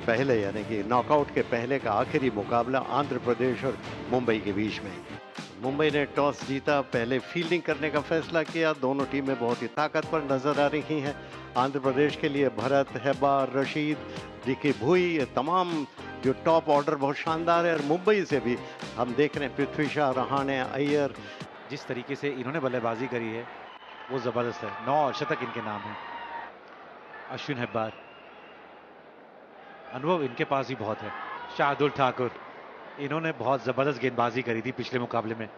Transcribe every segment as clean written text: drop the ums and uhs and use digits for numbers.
पहले यानी कि नॉकआउट के पहले का आखिरी मुकाबला आंध्र प्रदेश और मुंबई के बीच में। मुंबई ने टॉस जीता, पहले फील्डिंग करने का फैसला किया। दोनों टीमें बहुत ही ताकतवर नजर आ रही हैं। आंध्र प्रदेश के लिए भरत, हेब्बार, रशीद, रिकी भुई, ये तमाम जो टॉप ऑर्डर बहुत शानदार है। और मुंबई से भी हम देख रहे हैं पृथ्वी शा, रहाणे, अय्यर। जिस तरीके से इन्होंने बल्लेबाजी करी है वो जबरदस्त है। 9 शतक इनके नाम है। अश्विन, हेब्बार, अनुभव इनके पास ही बहुत है। शार्दुल ठाकुर, इन्होंने बहुत जबरदस्त गेंदबाजी करी थी पिछले मुकाबले में।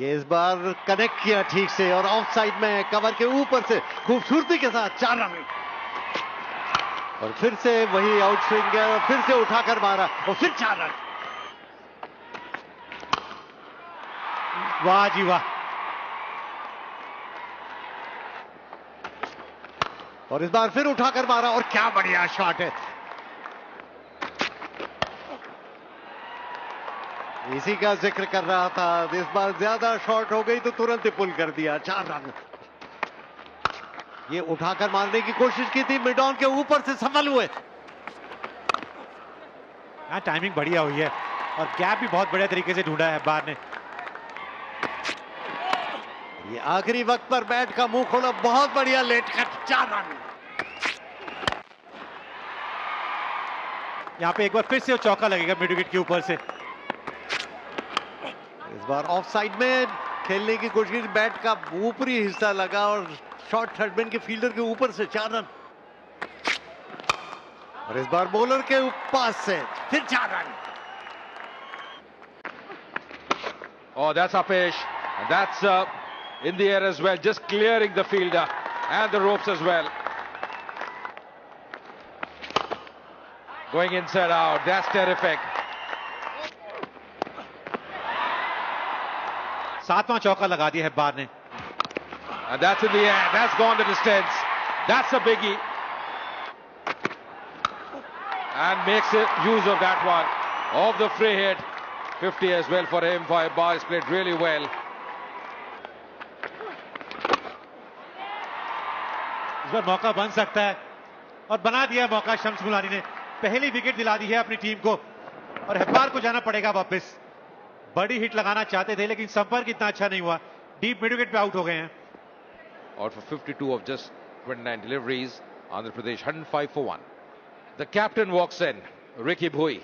ये इस बार कनेक्ट किया ठीक से और ऑफ साइड में कवर के ऊपर से खूबसूरती के साथ 4 रन। और फिर से वही आउट स्विंग है और फिर से उठाकर मारा और फिर 4 रन। वाह जी वाह। और इस बार फिर उठाकर मारा और क्या बढ़िया शॉट है। इसी का जिक्र कर रहा था, इस बार ज्यादा शॉट हो गई तो तुरंत ही पुल कर दिया। 4 रन। ये उठाकर मारने की कोशिश की थी, मिड ऑन के ऊपर से सफल हुए। टाइमिंग बढ़िया हुई है और गैप भी बहुत बढ़िया तरीके से ढूंढा है हेब्बार ने। ये आखिरी वक्त पर बैट का मुंह खोला, बहुत बढ़िया लेट कट। 4 रन। यहां पे एक बार फिर से चौका लगेगा मिड विकेट के ऊपर से। इस बार ऑफ साइड में खेलने की कोशिश, बैट का ऊपरी हिस्सा लगा और शॉट थर्डमैन के फील्डर के ऊपर से 4 रन। और इस बार बॉलर के पास से फिर 4 run. Oh, that's Apesh. And that's in the air as well, just clearing the fielder and the ropes as well. Going inside out, that's terrific. 7वां चौका लगा दिया हेब्बार ने। And that's in the air, that's gone the distance. That's a biggie. And makes use of that one, of the free hit. 50 as well for him. Bar has played really well. इस बार मौका बन सकता है और बना दिया मौका। शम्स मुलानी ने पहली विकेट दिला दी है अपनी टीम को और हेब्बार को जाना पड़ेगा वापस। बड़ी हिट लगाना चाहते थे लेकिन संपर्क इतना अच्छा नहीं हुआ। डीप मिड विकेट पे आउट हो गए हैं। Out for 52 of just 29 deliveries. Andhra Pradesh 105 for 1. The captain walks in, Ricky Bhui.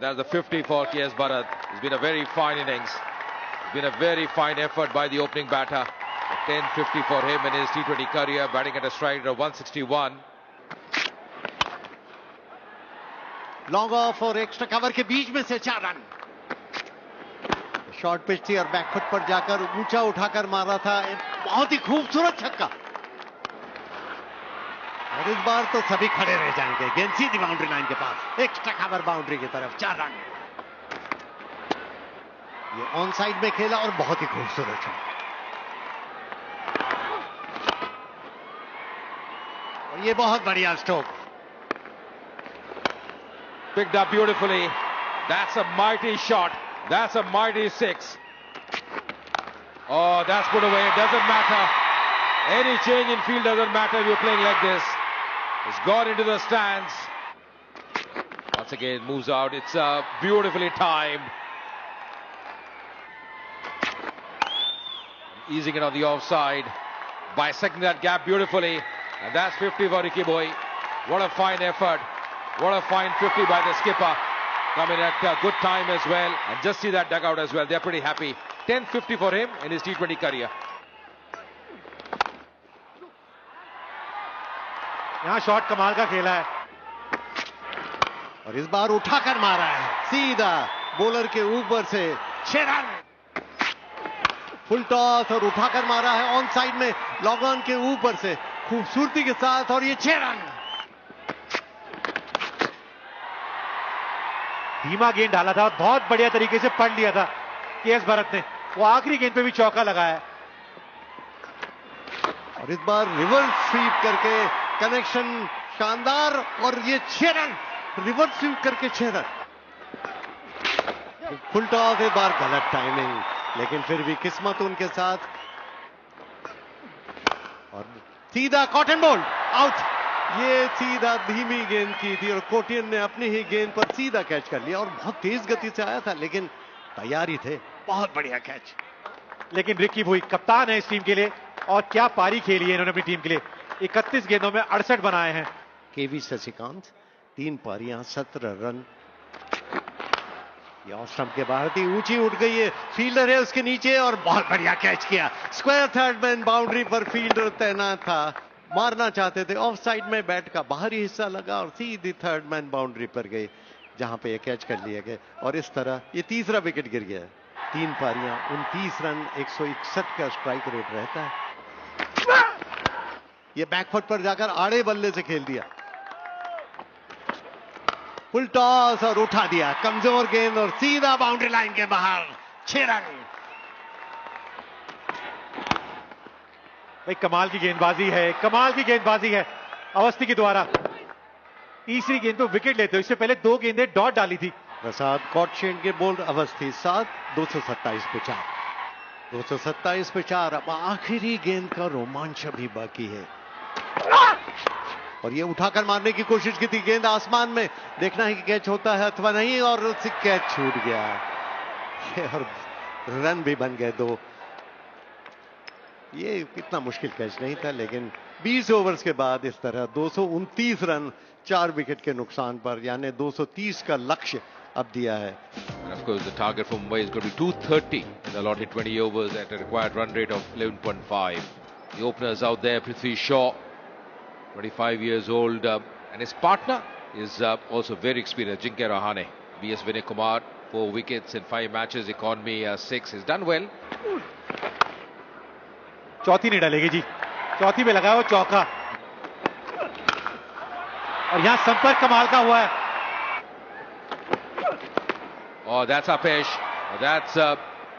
That's the 50 for K.S. Bharat. It's been a very fine innings. It's been a very fine effort by the opening batter. 10-50 for him in his T20 career, batting at a strike of 161. Long off और extra cover के बीच में से 4 run. Short pitch थी और back foot पर जाकर ऊंचा उठाकर मारा था। बहुत ही खूबसूरत छक्का। और इस बार तो सभी खड़े रह जाएंगे। गेंद सीधी बाउंड्री लाइन के पास, एक्स्ट्रा कवर बाउंड्री की तरफ। 4 रन। ये ऑन साइड में खेला और बहुत ही खूबसूरत शॉट। और ये बहुत बढ़िया stroke. Picked up beautifully. That's a mighty shot. That's a mighty 6. Oh, that's put away. It doesn't matter. Any change in field doesn't matter if you're playing like this. It's gone into the stands. Once again, moves out. It's beautifully timed. Easing it on the offside. Bisecting that gap beautifully. And that's 50 for Ricky Bhui. What a fine effort. What a fine 50 by the skipper. Coming at a good time as well. And just see that dugout as well. They're pretty happy. 10-50 for him in his T20 career. यहां shot कमाल का खेला है और इस बार उठाकर मारा है सीधा बॉलर के ऊपर से। 6 रन। फुल टॉस और उठाकर मारा है ऑन साइड में लॉन्ग ऑन के ऊपर से खूबसूरती के साथ और ये 6 रन। धीमा गेंद डाला था और बहुत बढ़िया तरीके से पढ़ लिया था के.एस. भरत ने। वो आखिरी गेंद पे भी चौका लगाया और इस बार रिवर्स स्वीप करके कनेक्शन शानदार और ये 6 रन। रिवर्स स्वीप करके 6 रन। फुल टॉस एक बार गलत टाइमिंग, लेकिन फिर भी किस्मत उनके साथ। और सीधा कॉटन बोल्ड आउट। ये सीधा धीमी गेंद की थी और कोटियन ने अपनी ही गेंद पर सीधा कैच कर लिया और बहुत तेज गति से आया था, लेकिन तैयारी थे। बहुत बढ़िया कैच। लेकिन रिकी भुई कप्तान है इस टीम के लिए और क्या पारी खेली है इन्होंने अपनी टीम के लिए। 31 गेंदों में 68 बनाए हैं। केवी शशिकांत 3 पारियां 17 रन। ये ऑफ स्टंप के बाहर थी, ऊंची उठ गई है, फील्डर है उसके नीचे और बहुत बढ़िया कैच किया। स्क्वायर थर्ड मैन बाउंड्री पर फील्डर तैनात था, मारना चाहते थे, ऑफ साइड में बैट का बाहरी हिस्सा लगा और सीधी थर्ड मैन बाउंड्री पर गए, जहां पे ये कैच कर लिया गया और इस तरह ये तीसरा विकेट गिर गया। 3 पारियां 29 रन 161 का स्ट्राइक रेट रहता है। ये बैकफुट पर जाकर आड़े बल्ले से खेल दिया, फुल टॉस और उठा दिया, कमजोर गेंद और सीधा बाउंड्री लाइन के बाहर 6 रन। भाई कमाल की गेंदबाजी है, कमाल की गेंदबाजी है अवस्थी के द्वारा। तीसरी गेंद तो विकेट लेते हो, इससे पहले 2 गेंदें डॉट डाली थी। प्रसाद कॉटशेन के बोल्ड अवस्थी 7, 227 पे 4, 227 पे 4। अब आखिरी गेंद का रोमांच अभी बाकी है और ये उठाकर मारने की कोशिश की थी, गेंद आसमान में, देखना है कि कैच होता है अथवा नहीं और उससे कैच छूट गया और रन भी बन गए 2। ये इतना मुश्किल कैच नहीं था, लेकिन 20 ओवर्स के बाद इस तरह 229 रन 4 विकेट के नुकसान पर, यानी 230 का लक्ष्य अब दिया है। And of course, the target for Mumbai is going to be 230 in the allotted 20 overs at a required run rate of 11.5. The openers out there, Prithvi Shaw, 25 years old, and his partner is also very experienced, Ajinkya Rahane. B.S. Vinay Kumar, 4 wickets in 5 matches, economy 6. He's done well. चौथी नहीं डालेगी जी, चौथी में लगाया वो चौका और यहां संपर्क कमाल का हुआ है। Oh, that's Apesh. That's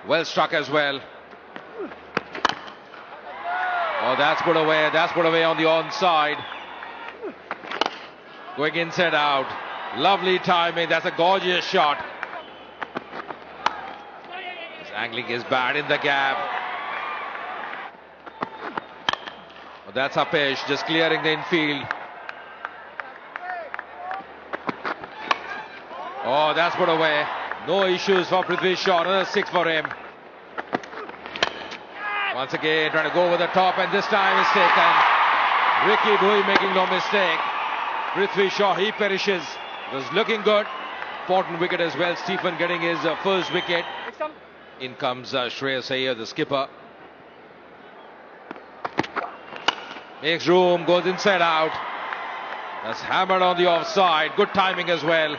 well struck as well. Oh, that's put away. That's put away on the onside. Going inside out. Lovely timing. That's a gorgeous shot. His angling is bad in the gap. Oh, that's Apesh just clearing the infield. Oh, that's put away. No issues for Prithvi Shaw. Another 6 for him. Once again, trying to go over the top, and this time is taken. Ricky Bhui making no mistake. Prithvi Shaw, he perishes. It was looking good. Important wicket as well. Stephen getting his first wicket. In comes Shreyas Iyer, the skipper. Makes room, goes inside out. That's hammered on the offside. Good timing as well.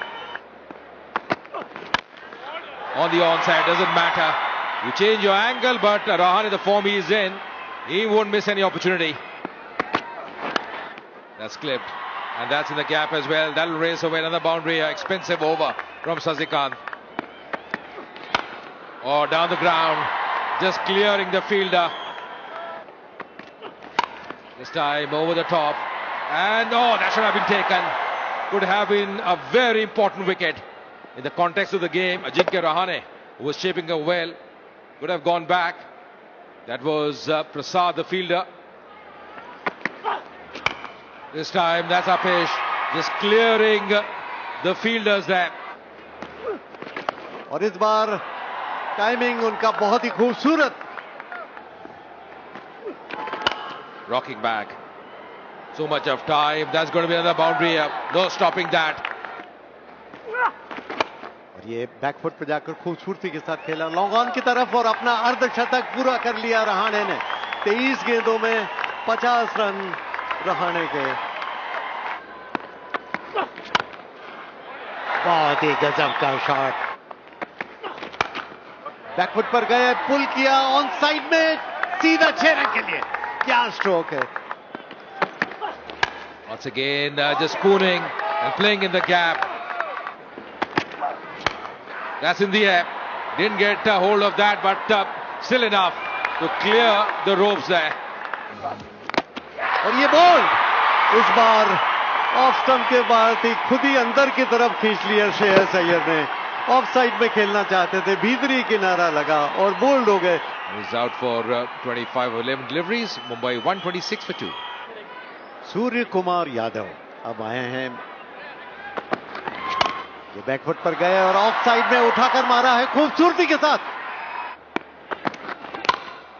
On the onside, doesn't matter. You change your angle, but Rahane, the form he is in, he won't miss any opportunity. That's clipped, and that's in the gap as well. That'll race away another boundary. Expensive over from Sasikant. Oh, down the ground, just clearing the fielder. This time over the top, and oh, that should have been taken. Could have been a very important wicket. In the context of the game, Ajinkya Rahane, who was shaping up well, could have gone back. That was Prasad, the fielder. This time, that's Apesh, just clearing the fielders there. और इस बार timing उनका बहुत ही खूबसूरत। Rocking back. So much of time. That's going to be another boundary. No stopping that. ये back foot पे जाकर खूबसूरती के साथ खेला लॉन्ग ऑन की तरफ और अपना अर्धशतक पूरा कर लिया रहाणे ने। 23 गेंदों में 50 रन रहाणे के। बहुत ही गजब का शॉट, बैकफुट पर गए, पुल किया, ऑन साइड में सीधा 6 रन के लिए। क्या स्ट्रोक है। Once again, just spooning and playing in the gap. That's in the air. Didn't get a hold of that, but still enough to clear the ropes there. और ये ball इस बार off stump के बाद ही खुद ही अंदर की तरफ खींच लिया श्रेयस अय्यर ने। ऑफ साइड में खेलना चाहते थे, भीतरी किनारा लगा और बोल्ड हो गए। He's out for 25 of 11 deliveries. Mumbai 126 for 2. Surya Kumar Yadav अब आए हैं, ये बैकफुट पर गए और ऑफ साइड में उठाकर मारा है खूबसूरती के साथ,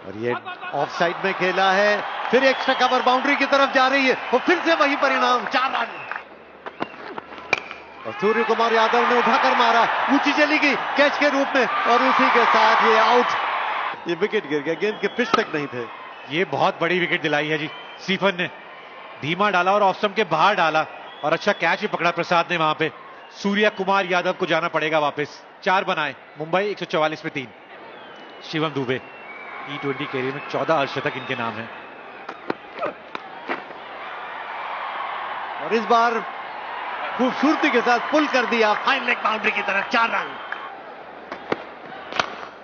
और ये ऑफ साइड में खेला है, फिर एक्स्ट्रा कवर बाउंड्री की तरफ जा रही है और फिर से वही परिणाम, 4 रन। और सूर्य कुमार यादव ने उठाकर मारा, ऊंची चली गई कैच के रूप में और उसी के साथ ये आउट। ये विकेट गिर गया, गेंद के पिच तक नहीं थे। ये बहुत बड़ी विकेट दिलाई है जी स्टीफन ने, धीमा डाला और ऑफ स्टंप के बाहर डाला और अच्छा कैच भी पकड़ा प्रसाद ने वहां पे। सूर्य कुमार यादव को जाना पड़ेगा वापस। 4 बनाए मुंबई 144 में 3। शिवम दुबे T20 कैरियर में 14 अर्धशतक इनके नाम है। और इस बार खूबसूरती के साथ पुल कर दिया फाइन लेग बाउंड्री की तरफ, 4 रन।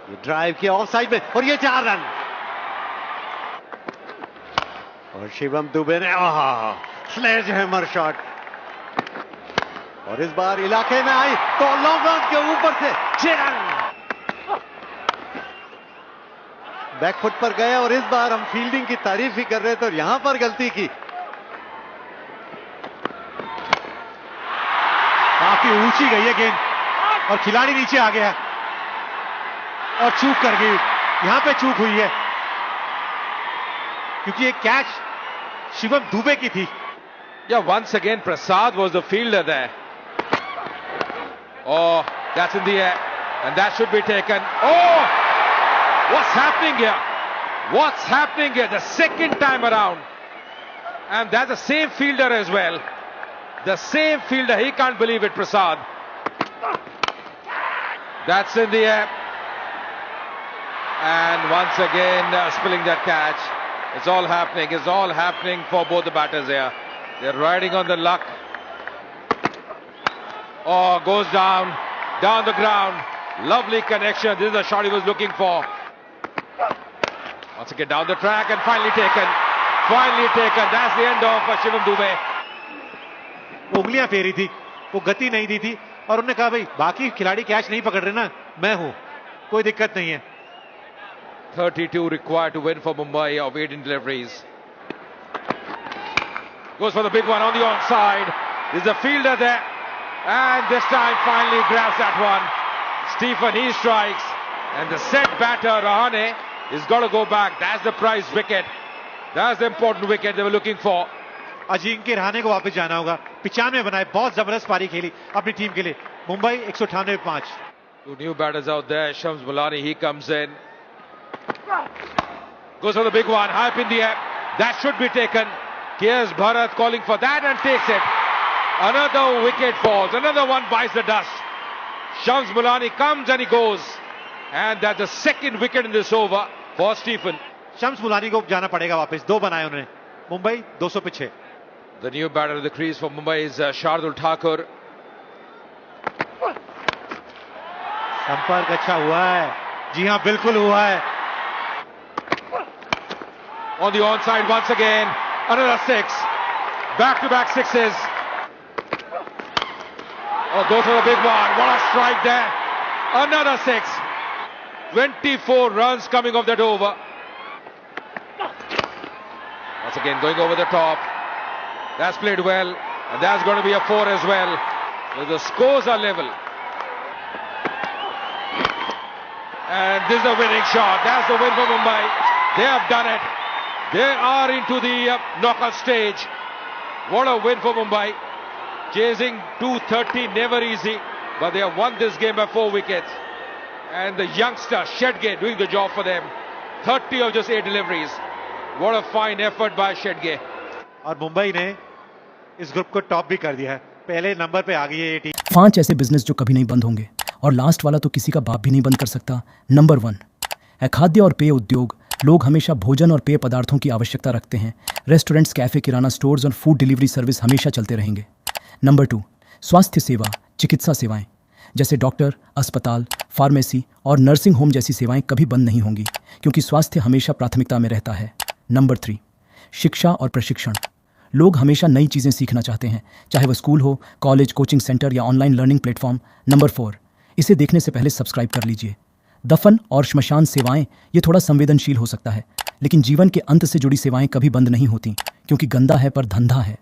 ये ड्राइव किया ऑफ साइड में और ये 4 रन। और शिवम दुबे ने स्लेज हैमर शॉट, और इस बार इलाके में आई तो लॉन्ग ऑन के ऊपर से 6 रन। बैकफुट पर गए और इस बार हम फील्डिंग की तारीफ ही कर रहे थे और यहां पर गलती की। काफी ऊंची गई है गेंद और खिलाड़ी नीचे आ गया और चूक कर गई। यहां पे चूक हुई है क्योंकि ये कैच शिवम दुबे की थी। Yeah, once again, Prasad was the fielder there. Oh, that's in the air, and that should be taken. Oh, what's happening here? What's happening here? The second time around, and that's the same fielder as well. The same fielder. He can't believe it, Prasad. That's in the air, and once again spilling that catch. It's all happening. It's all happening for both the batters here. They're riding on the luck. Oh, goes down the ground. Lovely connection. This is the shot he was looking for. Once again down the track and finally taken. Finally taken. That's the end of Shivam Dube. उंगलियां फेरी थी, वो गति नहीं दी थी और उन्होंने कहा भाई बाकी खिलाड़ी कैच नहीं पकड़ रहे ना, मैं हूं, कोई दिक्कत नहीं है। 32 required to win for Mumbai of 18 deliveries. Goes for the big one on the onside. There's a fielder there. And this time finally grabs that one. Stephen, he strikes. And the set batter, Rahane, is got to go back. That's the prize wicket. That's the important wicket they were looking for. Ajinkya Rahane को वापस जाना होगा। 95 बनाए, बहुत जबरदस्त पारी खेली अपनी टीम के लिए। Mumbai 198 5। Two new batters out there. Shams Mulani, he comes in. Goes for the big one, high up in the air. That should be taken. Here's Bharat calling for that and takes it. Another wicket falls. Another one bites the dust. Shams Mulani comes and he goes. And that's the second wicket in this over for Stephen. Shams Mulani को जाना पड़ेगा वापस। 2 बनाए उन्होंने। मुंबई 200 पे 6। The new batter of the crease for Mumbai is Shardul Thakur. संपर्क अच्छा हुआ है। जी हां, बिल्कुल हुआ है। On the onside once again. Another 6. Back-to-back 6s. Oh, goes for the big one. What a strike there. Another 6. 24 runs coming off that over. Once again going over the top. That's played well. And that's going to be a 4 as well. So the scores are level. And this is a winning shot. That's the win for Mumbai. They have done it. They are into the knockout stage. What a win for Mumbai. Chasing 230, never easy. But they have won this game by 4 wickets. And the youngster, Shedge, doing the job for them. 30 of just 8 deliveries. What a fine effort by Shedge. और मुंबई ने इस group को top भी कर दिया है। पहले number पे आ गई है ये टीम। 5 ऐसे बिजनेस जो कभी नहीं बंद होंगे और लास्ट वाला तो किसी का बाप भी नहीं बंद कर सकता। नंबर 1 है खाद्य और पेय उद्योग। लोग हमेशा भोजन और पेय पदार्थों की आवश्यकता रखते हैं। रेस्टोरेंट्स, कैफे, किराना स्टोर्स और फूड डिलीवरी सर्विस हमेशा चलते रहेंगे। नंबर 2 स्वास्थ्य सेवा, चिकित्सा सेवाएं जैसे डॉक्टर, अस्पताल, फार्मेसी और नर्सिंग होम जैसी सेवाएं कभी बंद नहीं होंगी क्योंकि स्वास्थ्य हमेशा प्राथमिकता में रहता है। नंबर 3 शिक्षा और प्रशिक्षण। लोग हमेशा नई चीज़ें सीखना चाहते हैं, चाहे वह स्कूल हो, कॉलेज, कोचिंग सेंटर या ऑनलाइन लर्निंग प्लेटफॉर्म। नंबर 4 इसे देखने से पहले सब्सक्राइब कर लीजिए। दफन और श्मशान सेवाएं, ये थोड़ा संवेदनशील हो सकता है, लेकिन जीवन के अंत से जुड़ी सेवाएं कभी बंद नहीं होती क्योंकि गंदा है पर धंधा है।